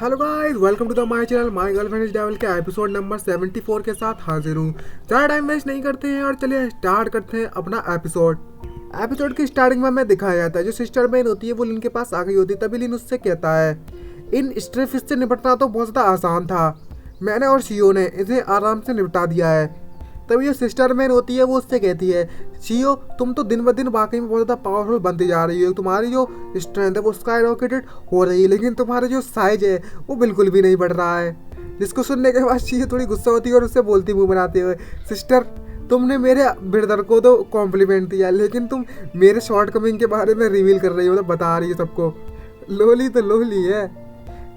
Hello guys, welcome to the my channel my girlfriend is devil के episode number 74 के साथ हाजिर हूँ। ज़्यादा टाइम वेस्ट नहीं करते हैं और चलिए स्टार्ट करते हैं अपना एपिसोड की स्टार्टिंग में हमें दिखाया जाता है जो सिस्टर मैन होती है वो लिन के पास आ गई होती है। तभी लिन उससे कहता है इन स्ट्रे फिश से निपटना तो बहुत ज़्यादा आसान था, मैंने और शियो ने इसे आराम से निपटा दिया है। तभी जो सिस्टर मैन होती है वो उससे कहती है शियो तुम तो दिन ब दिन वाकई में बहुत ज़्यादा पावरफुल बनती जा रही हो, तुम्हारी जो स्ट्रेंथ है वो स्काई रॉकेटेड हो रही है, लेकिन तुम्हारा जो साइज है वो बिल्कुल भी नहीं बढ़ रहा है। जिसको सुनने के बाद शियो थोड़ी गुस्सा होती है और उससे बोलती मुँह बनाते हुए सिस्टर तुमने मेरे ब्रदर को तो कॉम्प्लीमेंट दिया लेकिन तुम मेरे शॉर्ट कमिंग के बारे में रिवील कर रही हो, मतलब बता रही हो सबको। लोली तो लोली है।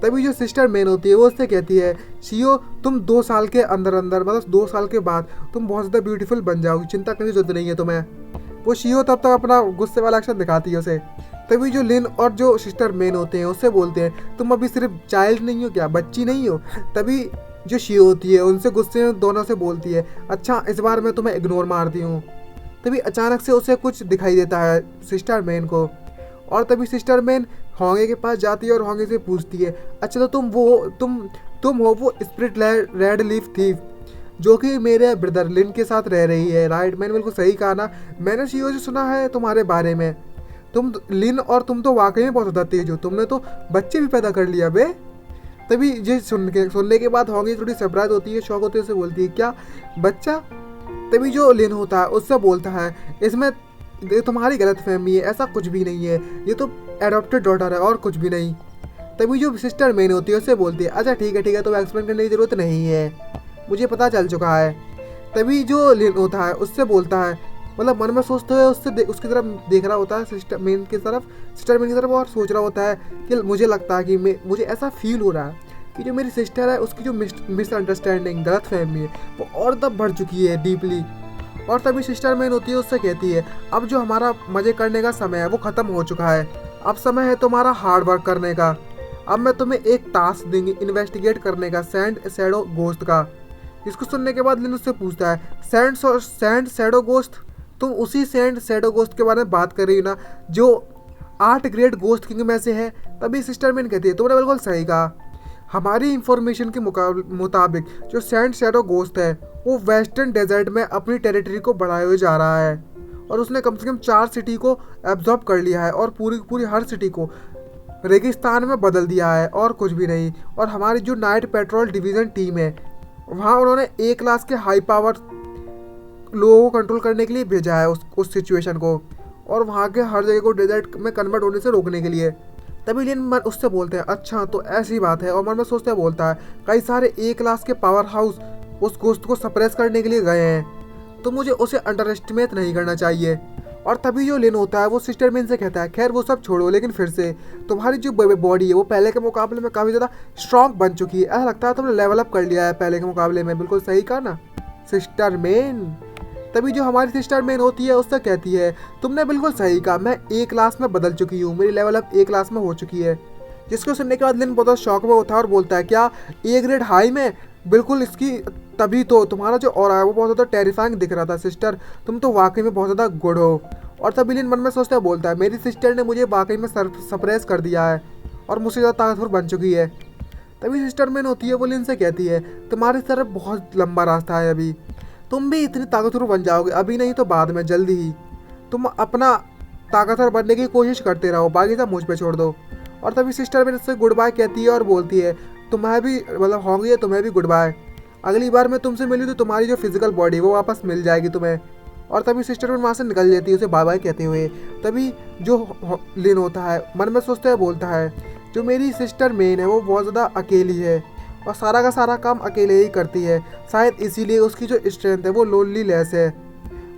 तभी जो सिस्टर मैन होती है वो उससे कहती है शियो तुम 2 साल के अंदर अंदर मतलब 2 साल के बाद तुम बहुत ज़्यादा ब्यूटीफुल बन जाओगी, चिंता करने की जरूरत नहीं है तुम्हें। वो शियो तब तक अपना गुस्से वाला एक्शन दिखाती है उसे। तभी जो लिन और जो सिस्टर मैन होते हैं उससे बोलते हैं तुम अभी सिर्फ चाइल्ड नहीं हो क्या, बच्ची नहीं हो। तभी जो शियो होती है उनसे गुस्से में दोनों से बोलती है अच्छा इस बार मैं तुम्हें इग्नोर मारती हूँ। तभी अचानक से उसे कुछ दिखाई देता है सिस्टर मैन को, और तभी सिस्टर मैन होंगे के पास जाती है और होंगे से पूछती है अच्छा तो तुम हो वो स्प्रिट रेड लीफ थीफ जो कि मेरे ब्रदर लिन के साथ रह रही है, राइट। मैंने बिल्कुल सही कहा ना, मैंने शियो से सुना है तुम्हारे बारे में, तुम लिन और तुम तो वाकई में बहुत ज़्यादा तेज हो, तुमने तो बच्चे भी पैदा कर लिया बे। तभी ये सुनने के बाद होंगे थोड़ी सरप्राइज होती है, शौक होती है, उसे बोलती है क्या बच्चा। तभी जो लिन होता है उससे बोलता है इसमें ये तुम्हारी गलत फहमी है, ऐसा कुछ भी नहीं है, ये तो एडॉप्टेड डॉटर है और कुछ भी नहीं। तभी जो सिस्टर मैन होती है उससे बोलती है अच्छा ठीक है तो एक्सप्लेन करने की ज़रूरत नहीं है, मुझे पता चल चुका है। तभी जो लिन होता है उससे बोलता है मतलब मन में सोचते हुए उसकी तरफ देख रहा होता है सिस्टर मैन की तरफ और सोच रहा होता है कि मुझे लगता है कि मुझे ऐसा फील हो रहा है कि जो मेरी सिस्टर है उसकी जो मिसअंडरस्टैंडिंग गलत फहमी है वो और तब बढ़ चुकी है डीपली। और तभी सिस्टर मैन होती है उससे कहती है अब जो हमारा मज़े करने का समय है वो ख़त्म हो चुका है, अब समय है तुम्हारा हार्ड वर्क करने का। अब मैं तुम्हें एक टास्क दूंगी इन्वेस्टिगेट करने का सैंड शैडो गोस्ट का। इसको सुनने के बाद लिन उससे पूछता है सैंड शैडो गोस्ट, तुम उसी सैंड शैडो गोस्ट के बारे में बात कर रही हो ना जो 8 ग्रेट गोस्ट किंग में से है। तभी सिस्टर मैन कहती है तुमने बिल्कुल सही कहा, हमारी इंफॉर्मेशन के मुताबिक जो सैंड शैडो गोस्ट है वो वेस्टर्न डेजर्ट में अपनी टेरिटरी को बढ़ाए हुए जा रहा है और उसने कम से कम 4 सिटी को एब्जॉर्ब कर लिया है और पूरी हर सिटी को रेगिस्तान में बदल दिया है और कुछ भी नहीं। और हमारी जो नाइट पेट्रोल डिवीज़न टीम है वहाँ उन्होंने A क्लास के हाई पावर लोगों को कंट्रोल करने के लिए भेजा है उस सिचुएशन को और वहाँ के हर जगह को डेजर्ट में कन्वर्ट होने से रोकने के लिए। तभी लिन मन उससे बोलते हैं अच्छा तो ऐसी बात है, और मन में सोचते बोलता है कई सारे A क्लास के पावर हाउस उस गोश्त को सप्रेस करने के लिए गए हैं, तो मुझे उसे अंडर एस्टिमेट नहीं करना चाहिए। और तभी जो लिन होता है वो सिस्टर मैन से कहता है खैर वो सब छोड़ो, लेकिन फिर से तुम्हारी जो बॉडी है वो पहले के मुकाबले में काफ़ी ज़्यादा स्ट्रॉन्ग बन चुकी है, ऐसा लगता है तुमने लेवल अप कर लिया है पहले के मुकाबले में। बिल्कुल सही कहा ना सिस्टर मैन। तभी जो हमारी सिस्टर मैन होती है उससे कहती है तुमने बिल्कुल सही कहा, मैं A क्लास में बदल चुकी हूँ, मेरी लेवल अप A क्लास में हो चुकी है। जिसको सुनने के बाद लिन बहुत शौक में होता है और बोलता है क्या A ग्रेड हाई में, बिल्कुल इसकी तभी तो तुम्हारा जो ऑरा है वो बहुत ज़्यादा टेरिफाइंग दिख रहा था सिस्टर, तुम तो वाकई में बहुत ज़्यादा गुड हो। और तभी लिन मन में सोचता बोलता है मेरी सिस्टर ने मुझे वाकई में सप्रेस कर दिया है और मुझसे ज़्यादा ताकतवर बन चुकी है। तभी सिस्टर मैन होती है वो लिन से कहती है तुम्हारी तरफ बहुत लंबा रास्ता है, अभी तुम भी इतनी ताकतवर बन जाओगे, अभी नहीं तो बाद में जल्दी ही। तुम अपना ताकतवर बनने की कोशिश करते रहो, बाकी सब मुझ पे छोड़ दो। और तभी सिस्टर मैन उससे गुड बाय कहती है और बोलती है तुम्हें भी मतलब होंगी तुम्हें भी गुड बाय, अगली बार मैं तुमसे मिली तो तुम्हारी जो फिजिकल बॉडी वो वापस मिल जाएगी तुम्हें। और तभी सिस्टर मैन वहाँ से निकल जाती है उसे बाय बाय कहते हुए। तभी जो लिन होता है मन में सोचते हुए बोलता है जो मेरी सिस्टर मैन है वो बहुत ज़्यादा अकेली है और सारा का सारा काम अकेले ही करती है, शायद इसीलिए उसकी जो स्ट्रेंथ है वो लोनलीनेस है।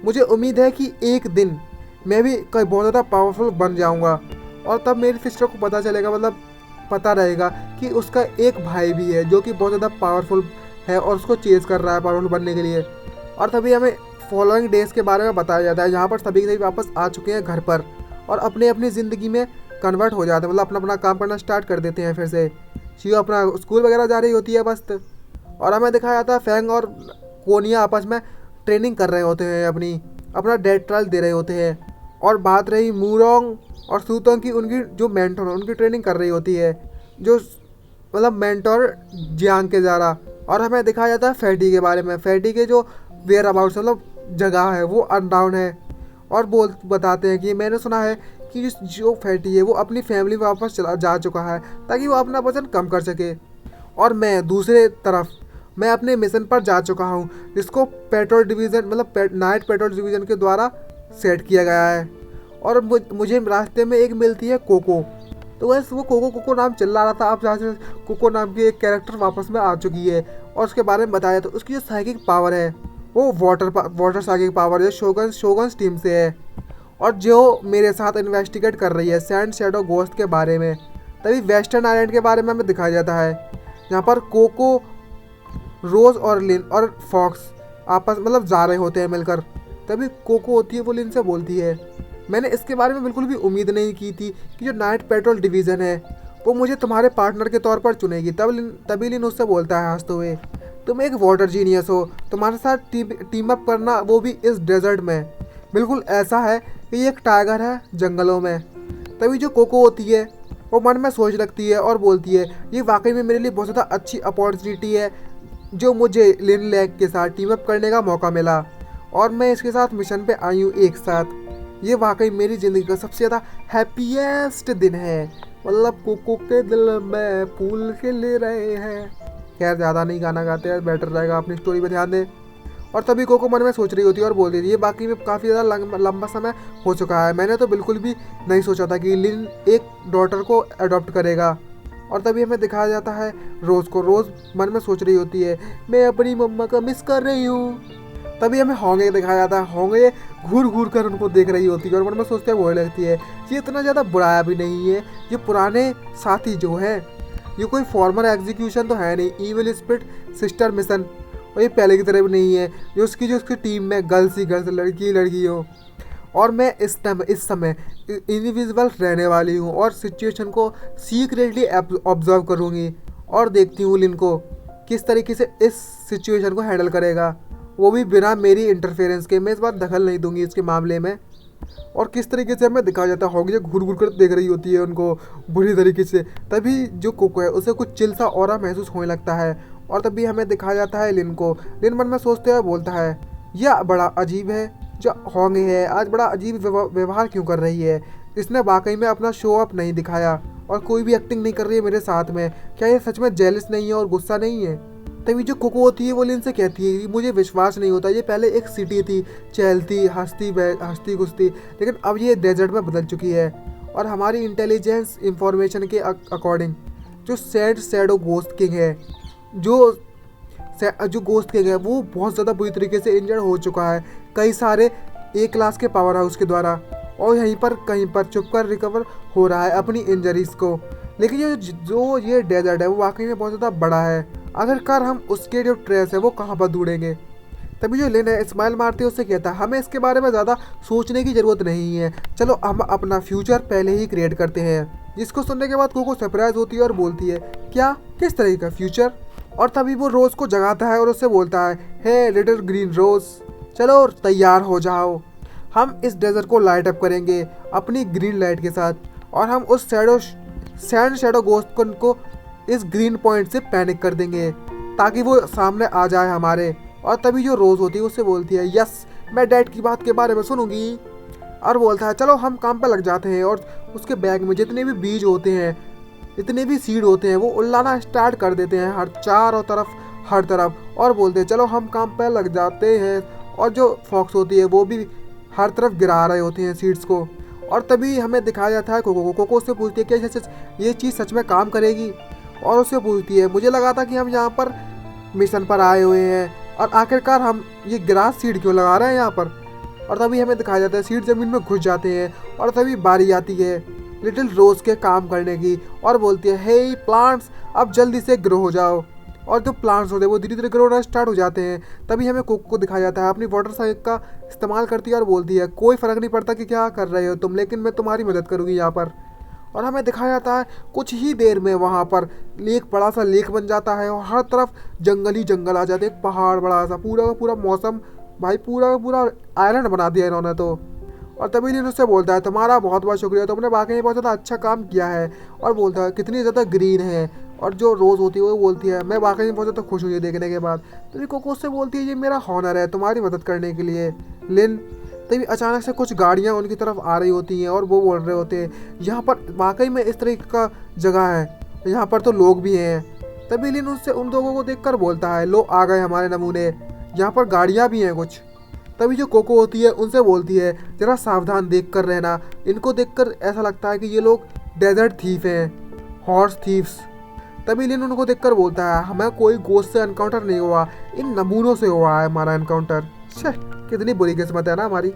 मुझे उम्मीद है कि एक दिन मैं भी कोई बहुत ज़्यादा पावरफुल बन जाऊंगा और तब मेरी सिस्टर को पता चलेगा, मतलब पता रहेगा कि उसका एक भाई भी है जो कि बहुत ज़्यादा पावरफुल है और उसको चेज़ कर रहा है पावरफुल बनने के लिए। और तभी हमें फॉलोइंग डेज के बारे में बताया जाता है जहाँ पर सभी के सभी वापस आ चुके हैं घर पर और अपने अपनी ज़िंदगी में कन्वर्ट हो जाते हैं, मतलब अपना अपना काम करना स्टार्ट कर देते हैं। फिर से शियो अपना स्कूल वगैरह जा रही होती है बस, और हमें दिखाया जाता है फैंग और कोनिया आपस में ट्रेनिंग कर रहे होते हैं, अपना डेड ट्रायल दे रहे होते हैं। और बात रही मूरोंग और सूतोंग की, उनकी जो मेंटर है उनकी ट्रेनिंग कर रही होती है जो मतलब मेंटोर जियांग के द्वारा। और हमें दिखाया जाता है फैटी के बारे में। फैटी के जो वेयर अबाउट मतलब जगह है वो अनडाउन है। और बताते हैं कि मैंने सुना है कि जो फैटी है वो अपनी फैमिली में वापस चला जा चुका है ताकि वो अपना वजन कम कर सके। और मैं दूसरे तरफ मैं अपने मिशन पर जा चुका हूँ जिसको पेट्रोल डिवीज़न मतलब नाइट पेट्रोल डिवीज़न के द्वारा सेट किया गया है। और मुझे रास्ते में एक मिलती है कोको। तो बस वो कोको कोको नाम चल रहा था। अब जहाँ से कोको नाम की एक कैरेक्टर वापस में आ चुकी है और उसके बारे में बताया तो उसकी जो साइकिक पावर है वो वाटर साइकिक पावर है, शोगन्स टीम से है। और जो मेरे साथ इन्वेस्टिगेट कर रही है सैंड शैडो गोस्ट के बारे में। तभी वेस्टर्न आइलैंड के बारे में हमें दिखाया जाता है यहाँ पर कोको, रोज और लिन और फॉक्स आपस मतलब जा रहे होते हैं मिलकर। तभी कोको होती है वो लिन से बोलती है, मैंने इसके बारे में बिल्कुल भी उम्मीद नहीं की थी कि जो नाइट पेट्रोल डिवीज़न है वो मुझे तुम्हारे पार्टनर के तौर पर चुनेगी। तभी लिन उससे बोलता है हंसते हुए, तुम एक वाटर जीनियस हो, तुम्हारे साथ टीम अप करना वो भी इस डेजर्ट में बिल्कुल ऐसा है कि एक टाइगर है जंगलों में। तभी जो कोको होती है वो मन में सोच रखती है और बोलती है, ये वाकई में मेरे लिए बहुत ज़्यादा अच्छी अपॉर्चुनिटी है जो मुझे लिन लैग के साथ टीम अप करने का मौका मिला और मैं इसके साथ मिशन पे आई हूँ एक साथ। ये वाकई मेरी ज़िंदगी का सबसे ज़्यादा हैप्पीएस्ट दिन है। मतलब कोको के दिल में फूल खिल रहे हैं। खैर ज़्यादा नहीं गाना गाते हैं, बेटर रहेगा, अपनी स्टोरी पे ध्यान दें। और तभी कोको मन में सोच रही होती है और बोल रही है, ये बाकी में काफ़ी ज़्यादा लंबा समय हो चुका है, मैंने तो बिल्कुल भी नहीं सोचा था कि लिन एक डॉटर को अडॉप्ट करेगा। और तभी हमें दिखाया जाता है रोज़ को। रोज़ मन में सोच रही होती है, मैं अपनी मम्मा का मिस कर रही हूँ। तभी हमें होंगे दिखाया जाता है। होंगे घूर घूर कर उनको देख रही होती है और मन में सोचते हुए लगती है, ये इतना ज़्यादा बुराया भी नहीं है, ये पुराने साथी जो है, ये कोई फॉर्मल एग्जीक्यूशन तो है नहीं, इविल स्पिरिट सिस्टर मिशन, और ये पहले की तरह भी नहीं है जो उसकी टीम में गर्ल्स ही गर्ल्स, लड़की लड़की हो। और मैं इस समय इनविजिबल रहने वाली हूँ और सिचुएशन को सीक्रेटली ऑब्जर्व करूँगी और देखती हूँ लिन को किस तरीके से इस सिचुएशन को हैंडल करेगा, वो भी बिना मेरी इंटरफेरेंस के। मैं इस बार दखल नहीं दूंगी इसके मामले में। और किस तरीके से हमें दिखाया जाता है, होगी घूर घूर कर देख रही होती है उनको बुरी तरीके से। तभी जो कोको है उसे कुछ चिल सा ऑरा महसूस होने लगता है और तभी हमें दिखाया जाता है लिन को। लिन मन में सोचते हुए बोलता है, यह बड़ा अजीब है, जो होंगे है आज बड़ा अजीब व्यवहार क्यों कर रही है, इसने वाकई में अपना शो अप नहीं दिखाया और कोई भी एक्टिंग नहीं कर रही है मेरे साथ में, क्या ये सच में जेलस नहीं है और गुस्सा नहीं है। तभी जो कोको होती है वो लिन से कहती है, मुझे विश्वास नहीं होता, ये पहले एक सिटी थी, चहलती हंसती गुस्ती, लेकिन अब ये डेजर्ट में बदल चुकी है। और हमारी इंटेलिजेंस इंफॉर्मेशन के अकॉर्डिंग जो सैड शैडो गोस्ट किंग है, जो गोस्ट किंग है वो बहुत ज़्यादा बुरी तरीके से इंजर्ड हो चुका है कई सारे ए क्लास के पावर हाउस के द्वारा, और यहीं पर कहीं पर छुपकर रिकवर हो रहा है अपनी इंजरीज को। लेकिन जो ये डेजर्ट है वो वाकई में बहुत ज़्यादा बड़ा है, आखिरकार हम उसके जो ट्रेस है वो कहाँ पर ढूंढेंगे। तभी जो लिन है स्माइल मारते हुए उससे कहता है, हमें इसके बारे में ज़्यादा सोचने की ज़रूरत नहीं है, चलो हम अपना फ्यूचर पहले ही क्रिएट करते हैं। जिसको सुनने के बाद कोको सरप्राइज होती है और बोलती है, क्या, किस तरह का फ्यूचर। और तभी वो रोज़ को जगाता है और उससे बोलता है, हे लिटिल ग्रीन रोज, चलो तैयार हो जाओ, हम इस डेजर्ट को लाइट अप करेंगे अपनी ग्रीन लाइट के साथ, और हम उस सैंड शैडो गोस्ट को इस ग्रीन पॉइंट से पैनिक कर देंगे ताकि वो सामने आ जाए हमारे। और तभी जो रोज़ होती है उससे बोलती है, यस मैं डैड की बात के बारे में सुनूंगी, और बोलता है चलो हम काम पर लग जाते हैं। और उसके बैग में जितने भी बीज होते हैं, जितने भी सीड होते हैं वो उल्लाना स्टार्ट कर देते हैं हर तरफ, और बोलते हैं चलो हम काम पर लग जाते हैं। और जो फॉक्स होती है वो भी हर तरफ गिरा रहे होते हैं सीड्स को। और तभी हमें दिखाया जाता है कोको उससे पूछती है क्या ये चीज़ सच में काम करेगी, और उससे पूछती है, मुझे लगा था कि हम यहाँ पर मिशन पर आए हुए हैं और आखिरकार हम ये ग्रास सीड क्यों लगा रहे हैं यहाँ पर। और तभी हमें दिखाया जाता है सीड ज़मीन में घुस जाते हैं और तभी बारी आती है लिटिल रोज़ के काम करने की और बोलती है, हे प्लांट्स अब जल्दी से ग्रो हो जाओ। और जो प्लांट्स होते हैं वो धीरे धीरे ग्रो होना स्टार्ट हो जाते हैं। तभी हमें कोको को दिखाया जाता है अपनी वाटर साइकिल का इस्तेमाल करती है और बोलती है, कोई फ़र्क नहीं पड़ता कि क्या कर रहे हो तुम, लेकिन मैं तुम्हारी मदद करूँगी यहाँ पर। और हमें दिखाया जाता है कुछ ही देर में वहाँ पर बड़ा सा लेक बन जाता है और हर तरफ जंगल ही जंगल आ जाते हैं, पहाड़ बड़ा सा, पूरा का पूरा मौसम भाई पूरा का पूरा आइलैंड बना दिया इन्होंने तो। और तभी लिन उससे बोलता है, तुम्हारा बहुत बहुत शुक्रिया, तुमने वाकई बहुत ज़्यादा अच्छा काम किया है। और बोलता है, कितनी ज़्यादा ग्रीन है और जो रोज़ होती है वो बोलती है मैं वाकई में बहुत ज़्यादा खुश हूँ ये देखने के बाद। तभी कोको उससे बोलती है ये मेरा हॉनर है तुम्हारी मदद करने के लिए लिन। तभी अचानक से कुछ गाड़ियाँ उनकी तरफ आ रही होती हैं और वो बोल रहे होते हैं यहाँ पर वाकई में इस तरीके का जगह है, यहाँ पर तो लोग भी हैं। तभी लिन उससे उन लोगों को देखकर बोलता है लो आ गए हमारे नमूने, यहाँ पर गाड़ियाँ भी हैं कुछ। तभी जो कोको होती है उनसे बोलती है जरा सावधान देख कर रहना, इनको देखकर ऐसा लगता है कि ये लोग डेजर्ट थीफ हैं, हॉर्स थीव्स। तभी लिन उनको देखकर बोलता है हमें कोई गोश्त से एनकाउंटर नहीं हुआ, इन नमूनों से हुआ है हमारा एनकाउंटर। कितनी बुरी किस्मत है ना हमारी।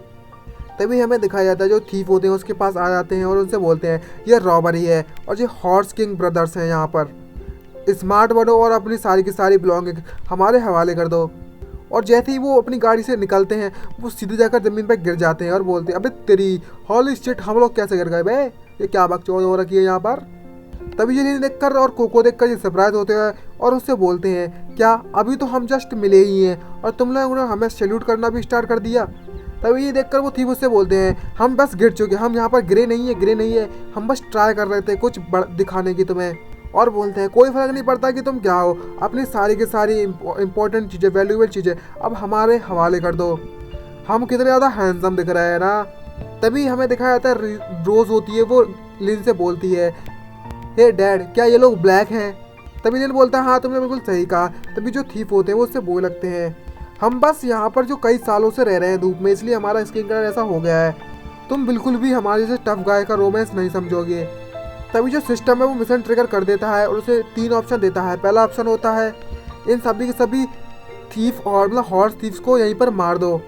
तभी हमें दिखाया जाता है जो थीफ होते हैं उसके पास आ जाते हैं और उनसे बोलते हैं ये रॉबरी है और ये हॉर्स किंग ब्रदर्स हैं, यहाँ पर स्मार्ट बनो और अपनी सारी की सारी बिलोंगिंग हमारे हवाले कर दो। और जैसे ही वो अपनी गाड़ी से निकलते हैं वो सीधे जाकर ज़मीन पर गिर जाते हैं और बोलते हैं अबे तेरी हॉली शिट हम लोग कैसे गिर गए बे, ये क्या बकचोद हो रखी है यहाँ पर। तभी ये देखकर और कोको देखकर ये सरप्राइज होते हैं और उससे बोलते हैं क्या अभी तो हम जस्ट मिले ही हैं और तुम लोगों ने हमें सैल्यूट करना भी स्टार्ट कर दिया। तभी ये देखकर वो थी उससे बोलते हैं हम बस गिर चुके, हम यहाँ पर गिरे नहीं है, हम बस ट्राई कर रहे थे कुछ दिखाने की तुम्हें। और बोलते हैं कोई फ़र्क नहीं पड़ता कि तुम क्या हो, अपनी सारी की सारी इंपॉर्टेंट चीज़ें वैल्यूएबल चीज़ें अब हमारे हवाले कर दो, हम कितने ज़्यादा हैंडसम दिख रहे हैं ना। तभी हमें दिखाया जाता है रोज़ होती है वो लिन से बोलती है हे डैड क्या ये लोग ब्लैक हैं। तभी लिन बोलता है हाँ तुमने बिल्कुल सही कहा। तभी जो थीफ होते हैं वो उससे बोल लगते हैं हम बस यहाँ पर जो कई सालों से रह रहे हैं धूप में इसलिए हमारा स्किन कलर ऐसा हो गया है, तुम बिल्कुल भी हमारे जैसे टफ गाय का रोमांस नहीं समझोगे। तभी जो सिस्टम है वो मिशन ट्रिगर कर देता है और उसे 3 ऑप्शन देता है। पहला ऑप्शन होता है इन सभी के सभी थीफ और मतलब हॉर्स थीव्स को यहीं पर मार दो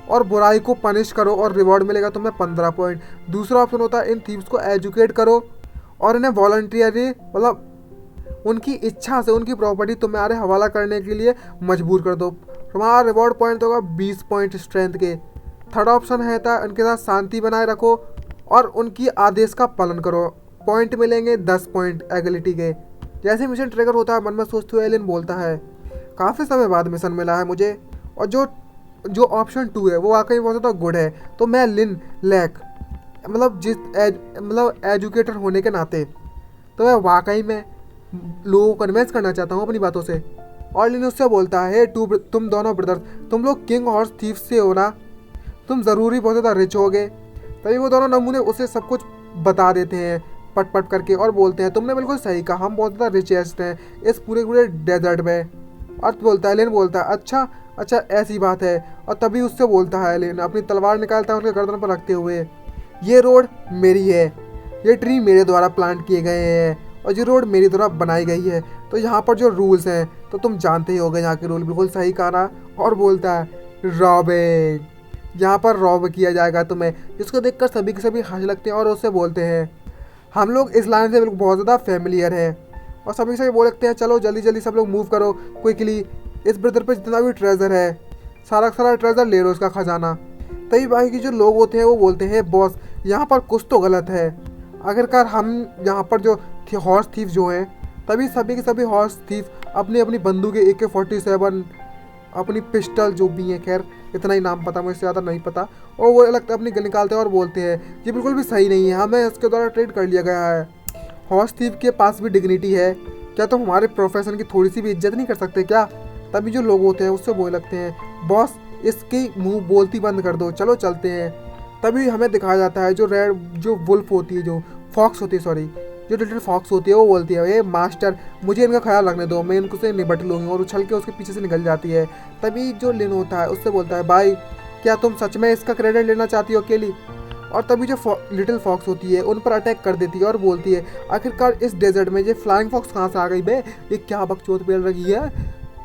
और बुराई को पनिश करो और रिवॉर्ड मिलेगा तुम्हें 15 पॉइंट। दूसरा ऑप्शन होता है इन थीव्स को एजुकेट करो और इन्हें वॉलंटियरली मतलब उनकी इच्छा से उनकी प्रॉपर्टी तुम्हारे हवाला करने के लिए मजबूर कर दो, तुम्हारा रिवॉर्ड पॉइंट होगा 20 पॉइंट स्ट्रेंथ के। थर्ड ऑप्शन है था उनके साथ शांति बनाए रखो और उनकी आदेश का पालन करो, पॉइंट मिलेंगे 10 पॉइंट एगिलिटी के। जैसे मिशन ट्रिगर होता है मन में सोचते हुए एलियन बोलता है काफ़ी समय बाद मिशन मिला है मुझे और जो ऑप्शन 2 है वो वाकई बहुत ज़्यादा गुड है। तो मैं लिन लैक मतलब एजुकेटर होने के नाते तो मैं वाकई में लोगों को कन्विंस करना चाहता हूँ अपनी बातों से। और लिन उससे बोलता है तुम दोनों ब्रदर्स तुम लोग किंग हॉर्स थीव्स से हो ना, तुम ज़रूरी बहुत ज़्यादा रिच होगे। तभी वो दोनों नमूने उसे सब कुछ बता देते हैं पट करके और बोलते हैं तुमने बिल्कुल सही कहा, हम बहुत ज़्यादा रिचेस्ट हैं इस पूरे डेजर्ट में। और बोलता है लिन बोलता है अच्छा ऐसी बात है। और तभी उससे बोलता है लिन अपनी तलवार निकालता है उनके गर्दन पर रखते हुए ये रोड मेरी है, ये ट्री मेरे द्वारा प्लांट किए गए हैं और ये रोड मेरी द्वारा बनाई गई है, तो यहाँ पर जो रूल्स हैं तो तुम जानते ही होगे यहाँ के रूल। बिल्कुल सही कहा ना। और बोलता है रॉबिंग, यहाँ पर रॉब किया जाएगा तुम्हें, जिसको देखकर सभी के सभी हंस लगते हैं और उससे बोलते हैं हम लोग इस लाइन से बहुत ज़्यादा फेमिलियर हैं। और सभी से बोल लगते हैं चलो जल्दी सब लोग मूव करो क्विकली, इस ब्रदर पे जितना भी ट्रेजर है सारा ट्रेजर ले लो, उसका खजाना। तभी बाकी के जो लोग होते हैं वो बोलते हैं बॉस यहाँ पर कुछ तो गलत है, आखिरकार हम यहाँ पर जो हॉर्स थीफ जो हैं तभी सभी के सभी हॉर्स थीफ अपनी अपनी बंदूकें AK-47 अपनी पिस्टल जो भी है, खैर इतना ही नाम पता मुझे, ज़्यादा नहीं पता, और वो लगता है अपनी गन निकालते हैं और बोलते हैं ये बिल्कुल भी सही नहीं है, हमें इसके द्वारा ट्रेड कर लिया गया है। हॉर्स थीफ के पास भी डिग्निटी है, क्या तुम हमारे प्रोफेशन की थोड़ी सी भी इज्जत नहीं कर सकते क्या। तभी जो लोग होते हैं उससे बोल लगते हैं बॉस इसकी मुंह बोलती बंद कर दो, चलो चलते हैं। तभी हमें दिखाया जाता है जो वुल्फ होती है, जो फॉक्स होती है, सॉरी जो लिटिल फॉक्स होती है वो बोलती है ये मास्टर मुझे इनका ख्याल रखने दो, मैं इनको से निपट लूँगी, और उछल के उसके पीछे से निकल जाती है। तभी जो लिन होता है उससे बोलता है भाई क्या तुम सच में इसका क्रेडिट लेना चाहती हो अकेली। और तभी जो लिटिल फॉक्स होती है उन पर अटैक कर देती है और बोलती है आखिरकार इस डेजर्ट में ये फ्लाइंग फॉक्स कहाँ से आ गई बे, ये क्या बकचोद पेल रही है,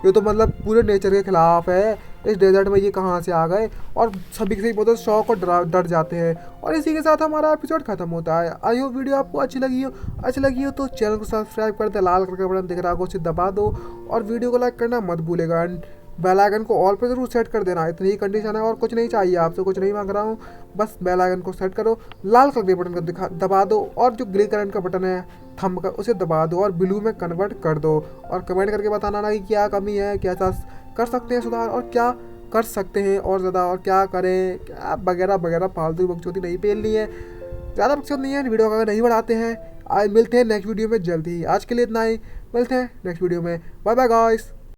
ये तो मतलब पूरे नेचर के खिलाफ है, इस डेजर्ट में ये कहाँ से आ गए। और सभी से बहुत शौक और डर जाते हैं। और इसी के साथ हमारा एपिसोड खत्म होता है। आई होप वीडियो आपको अच्छी लगी हो तो चैनल को सब्सक्राइब कर दे, लाल कलर का बटन दिख रहा है उसे दबा दो और वीडियो को लाइक करना मत भूलेगा एंड बेल आइकन को ऑल पे जरूर सेट कर देना। इतनी ही कंडीशन है और कुछ नहीं चाहिए, आपसे कुछ नहीं मांग रहा हूँ, बस बेल आइकन को सेट करो, लाल कलर के बटन को दबा दो और जो ग्रे कलर का बटन है थंब का उसे दबा दो और ब्लू में कन्वर्ट कर दो। और कमेंट करके बताना ना कि क्या कमी है, क्या कर सकते हैं सुधार और क्या कर सकते हैं और ज़्यादा, और क्या करें, क्या वगैरह फालतू बकचोदी नहीं पेलनी है, ज़्यादा बकचोद नहीं है, वीडियो अगर नहीं बढ़ाते हैं। आज मिलते हैं नेक्स्ट वीडियो में जल्दी ही, आज के लिए इतना ही। मिलते हैं नेक्स्ट वीडियो में। Bye bye guys.